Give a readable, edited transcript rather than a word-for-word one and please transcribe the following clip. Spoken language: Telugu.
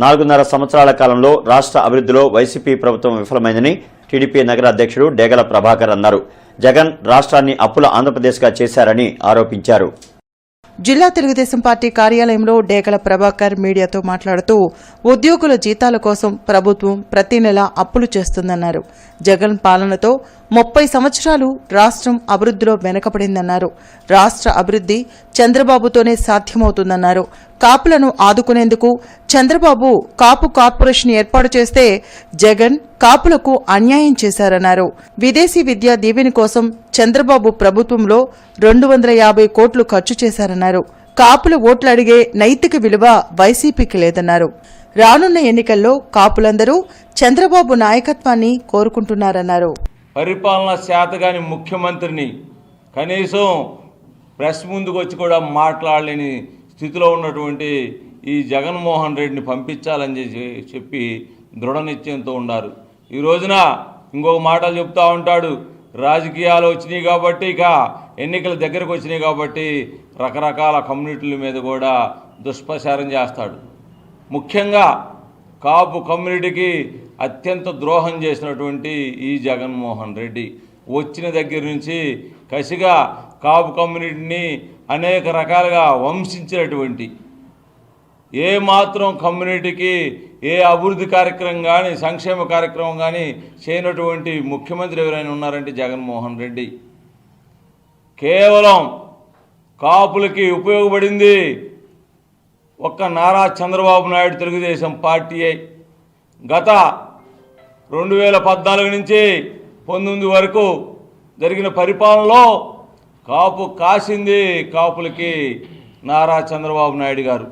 4.5 సంవత్సరాల కాలంలో రాష్ట్ర అభివృద్ధిలో వైసీపీ ప్రభుత్వం విఫలమైందని టీడీపీ నగర అధ్యక్షుడు డేగల ప్రభాకర్ అన్నారు. జగన్ రాష్ట్రాన్ని అప్పుల ఆంధ్రప్రదేశ్గా చేశారని ఆరోపించారు. జిల్లా తెలుగుదేశం పార్టీ కార్యాలయంలో డేగల ప్రభాకర్ మీడియాతో మాట్లాడుతూ ఉద్యోగుల జీతాల కోసం ప్రభుత్వం ప్రతి నెల అప్పులు చేస్తుందన్నారు. జగన్ పాలనతో 30 సంవత్సరాలు రాష్ట్రం అభివృద్ధిలో వెనకబడిందన్నారు. రాష్ట్ర అభివృద్ధి చంద్రబాబుతోనే సాధ్యమవుతుందన్నారు. కాపులను ఆదుకునేందుకు చంద్రబాబు కాపు కార్పొరేషన్ ఏర్పాటు చేస్తే జగన్ కాపులకు అన్యాయం చేశారన్నారు. విదేశీ విద్యా దీవెన కోసం చంద్రబాబు ప్రభుత్వంలో 250 కోట్లు ఖర్చు చేశారన్నారు. కాపుల ఓట్లు అడిగే నైతిక విలువ వైసీపీకి లేదన్నారు. రానున్న ఎన్నికల్లో కాపులందరూ చంద్రబాబు నాయకత్వాన్ని కోరుకుంటున్నారన్నారు. పరిపాలన శాతగాని ముఖ్యమంత్రిని కనీసం ప్రెస్ ముందుకు వచ్చి కూడా మాట్లాడలేని స్థితిలో ఉన్నటువంటి ఈ జగన్మోహన్ రెడ్డిని పంపించాలని చెప్పి దృఢ నిశ్చయంతో ఉన్నారు. ఈ రోజున ఇంకొక మాటలు చెప్తూ ఉంటాడు, రాజకీయాలు వచ్చినాయి కాబట్టి, ఇక ఎన్నికల దగ్గరకు వచ్చినాయి కాబట్టి రకరకాల కమ్యూనిటీల మీద కూడా దుష్ప్రచారం చేస్తాడు. ముఖ్యంగా కాపు కమ్యూనిటీకి అత్యంత ద్రోహం చేసినటువంటి ఈ జగన్మోహన్ రెడ్డి వచ్చిన దగ్గర నుంచి కసిగా కాపు కమ్యూనిటీని అనేక రకాలుగా వంశించినటువంటి, ఏ మాత్రం కమ్యూనిటీకి ఏ అభివృద్ధి కార్యక్రమం కానీ సంక్షేమ కార్యక్రమం కానీ చేయనటువంటి ముఖ్యమంత్రి ఎవరైనా ఉన్నారంటే జగన్మోహన్ రెడ్డి. కేవలం కాపులకి ఉపయోగపడింది ఒక్క నారా చంద్రబాబు నాయుడు తెలుగుదేశం పార్టీయే. గత 2014 నుంచి 19 వరకు జరిగిన పరిపాలనలో కాపు కాసింది కాపులకి నారా చంద్రబాబు నాయుడు గారు.